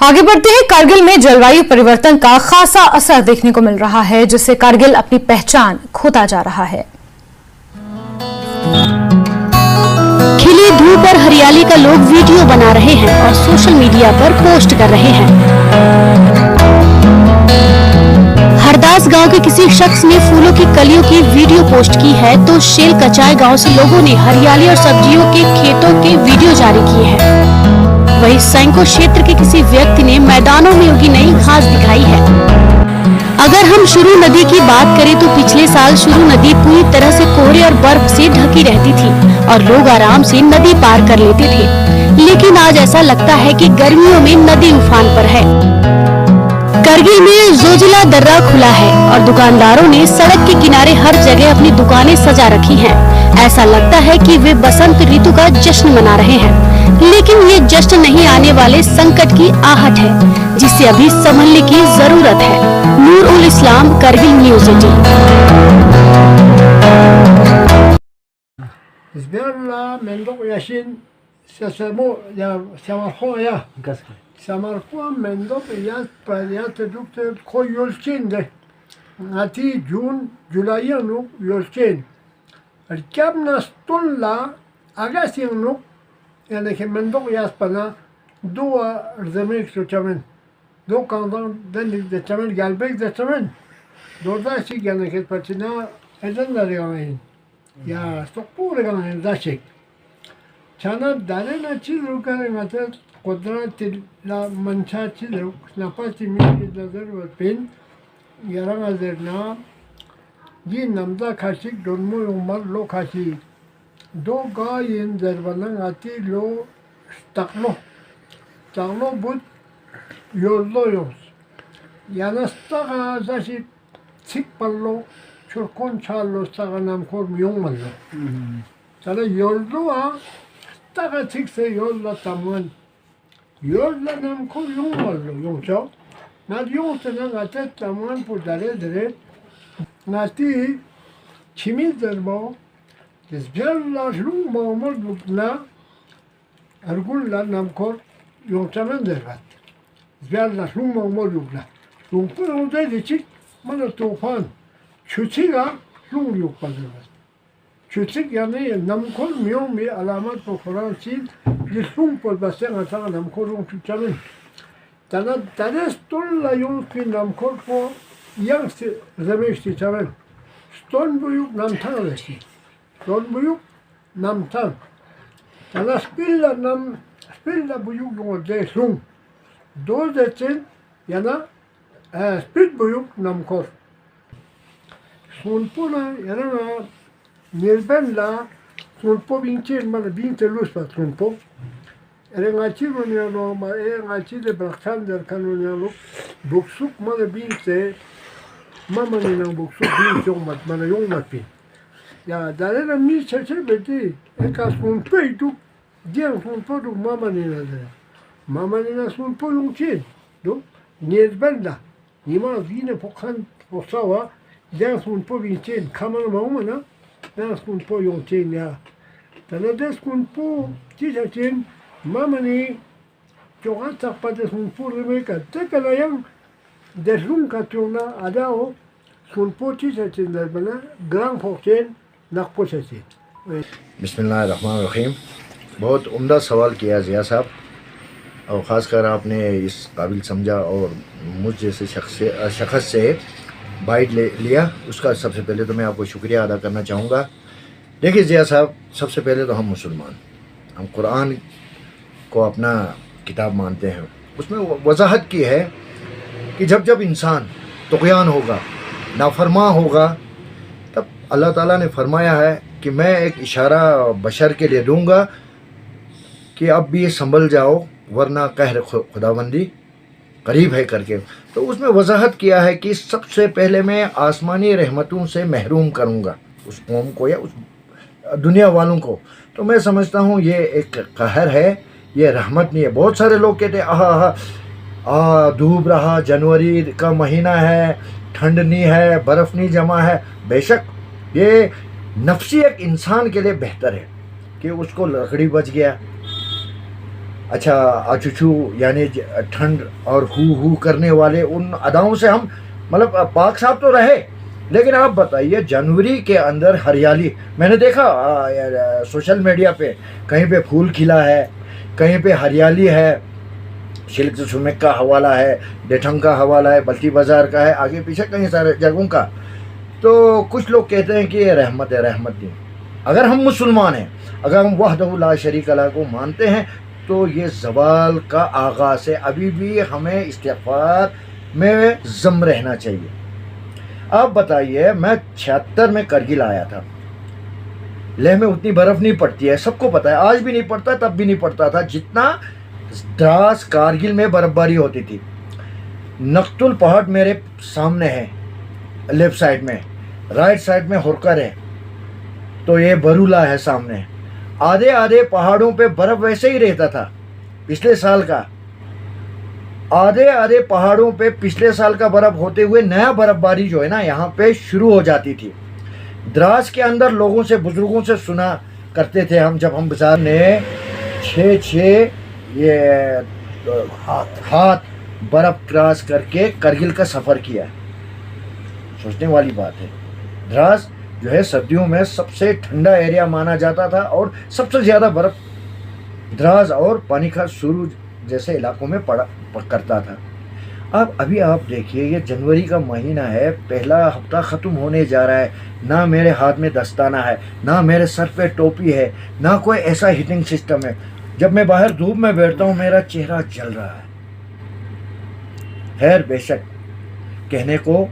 आगे बढ़ते हैं। कारगिल में जलवायु परिवर्तन का खासा असर देखने को मिल रहा है, जिससे कारगिल अपनी पहचान खोता जा रहा है। खिली धूप और हरियाली का लोग वीडियो बना रहे हैं और सोशल मीडिया पर पोस्ट कर रहे हैं। हरदास गांव के किसी शख्स ने फूलों की कलियों की वीडियो पोस्ट की है, तो शेल कचाई गांव से लोगों ने हरियाली और सब्जियों के खेतों के वीडियो जारी किए हैं। वहीं सैंको क्षेत्र के किसी व्यक्ति ने मैदानों में उगी नई घास दिखाई है। अगर हम शुरू नदी की बात करें तो पिछले साल शुरू नदी पूरी तरह से कोहरे और बर्फ से ढकी रहती थी और लोग आराम से नदी पार कर लेते थे, लेकिन आज ऐसा लगता है कि गर्मियों में नदी उफान पर है। कारगिल में जोजिला दर्रा खुला है और दुकानदारों ने सड़क के किनारे हर जगह अपनी दुकानें सजा रखी हैं। ऐसा लगता है कि वे बसंत ऋतु का जश्न मना रहे हैं, लेकिन ये जश्न नहीं आने वाले संकट की आहट है, जिसे अभी संभलने की जरूरत है। नूर ul Islam, Kargil news 18। Samarkua mendop yat pariat dukte ko yolçinde. Ati Jun Julayanu yolçin. Alkab nastulla agasianu yani ke mendop yat pana dua zemek soçamen. Do kandan denik de çamen gelbek de çamen. Dorda şey yani ke patina edenler yani. Ya stokpure yani da şey. Çana dalen açı rukarın atar قدرت لا منشات لو نفاتي من النظر والبين يرى نظرنا دي نمدا كاشيك دونمو يومر لو كاشي دو غاين دربنا غاتي لو تقلو بود يولو use يانستغا زاشي تيك بالو شركون شالو استغا نمكور ميومالو تالا يولو استغا تيك سي يولو تاموان Yolla nam ko yung malo yung chok. Nad yung tanang atet taman po dare nati chimi derbo desbella lung mamol bukna argulla nam kor yung taman derbat. Desbella lung mamol yukla. Yung po yung dede chik mana tufan. Çuçiga lung yukpa derbat. Çuçik yani nam kor miyong mi alamat po Kur'an çil Lung por basen atang namkor yung chuchamin. Tanes tolla yung kin namkor po yang si zemek si chamen. Ston buyuk namtang lesi. Ston buyuk namtang. Tana spilla buyuk yung de lung. Doz detin yana spil buyuk namkor. Sunpo na yana na nirben la sunpo binçer mana binte lus pa sunpo. Ngaci runyalo ma ngaci de braktan der kanunyalo buksuk mana binte mama ni nang buksuk binte yung mat mana yung matpin ya dalena mi çeçe beti eka sunpo iduk diyan sunpo duk mama ni na sunpo yung çin do niyezbella nima zine pokan posawa diyan sunpo binçen kamana maumana diyan sunpo yung çin ya tanades sunpo çiçeçin Mamani jogan takpate sunpo remeka tekalayang deslung katuna adao sunpo chisatin derbana grand fokken nakpo chasit. बिस्मिल्लाहिर्रहमानिर्रहीम। बहुत उम्दा सवाल किया ज़िया साहब, और ख़ास कर आपने इस काबिल समझा और मुझ जैसे शख्स से बाइट लिया, उसका सबसे पहले तो मैं आपको शुक्रिया अदा करना चाहूँगा। देखिए ज़िया साहब, सबसे पहले तो हम मुसलमान, हम कुरान को अपना किताब मानते हैं। उसमें वजाहत की है कि जब जब इंसान तुग़यान होगा, नाफरमा होगा, तब अल्लाह ताला ने फरमाया है कि मैं एक इशारा बशर के लिए दूंगा कि अब भी संभल जाओ वरना कहर खुदाबंदी करीब है करके। तो उसमें वजाहत किया है कि सबसे पहले मैं आसमानी रहमतों से महरूम करूंगा उस कौम को या उस दुनिया वालों को। तो मैं समझता हूँ ये एक कहर है, ये रहमत नहीं है। बहुत सारे लोग कहते हैं धूप रहा, जनवरी का महीना है, ठंड नहीं है, बर्फ़ नहीं जमा है। बेशक ये नफसी एक इंसान के लिए बेहतर है कि उसको लकड़ी बच गया, अच्छा अचुचू यानी ठंड और हू करने वाले उन अदाओं से हम मतलब पाक साफ तो रहे, लेकिन आप बताइए जनवरी के अंदर हरियाली, मैंने देखा सोशल मीडिया पे कहीं पे फूल खिला है, कहीं पे हरियाली है, शिल्क सुमेक का हवाला है, डेठंग का हवाला है, बल्टी बाज़ार का है, आगे पीछे कई सारे जगहों का। तो कुछ लोग कहते हैं कि ये रहमत है, रहमत नहीं। अगर हम मुसलमान हैं, अगर हम वहदहू ला शरीक लह को मानते हैं, तो ये ज़वाल का आगाज़ है। अभी भी हमें इस्तिग़फ़ार में ज़म रहना चाहिए। आप बताइए, मैं 76 में करगिल आया था, लेह में उतनी बर्फ़ नहीं पड़ती है, सबको पता है, आज भी नहीं पड़ता, तब भी नहीं पड़ता था जितना द्रास कारगिल में बर्फ़बारी होती थी। नक्तुल पहाड़ मेरे सामने है, लेफ़्ट साइड में, राइट साइड में होरकर है, तो ये बरूला है सामने। आधे आधे पहाड़ों पे बर्फ़ वैसे ही रहता था पिछले साल का, आधे आधे पहाड़ों पे पिछले साल का बर्फ़ होते हुए नया बर्फ़बारी जो है ना यहाँ पे शुरू हो जाती थी। द्रास के अंदर लोगों से, बुज़ुर्गों से सुना करते थे हम, जब हम बाजार ने 6 ये हाथ बर्फ़ क्रॉस करके करगिल का सफ़र किया। सोचने वाली बात है। द्रास जो है सर्दियों में सबसे ठंडा एरिया माना जाता था और सबसे ज़्यादा बर्फ़ द्रास और पानीखार सुरू जैसे इलाकों में करता था। अब अभी आप देखिए, ये जनवरी का महीना है, पहला हफ्ता ख़त्म होने जा रहा है, ना मेरे हाथ में दस्ताना है, ना मेरे सर पे टोपी है, ना कोई ऐसा हीटिंग सिस्टम है। जब मैं बाहर धूप में बैठता हूँ मेरा चेहरा जल रहा है। खैर बेशक कहने को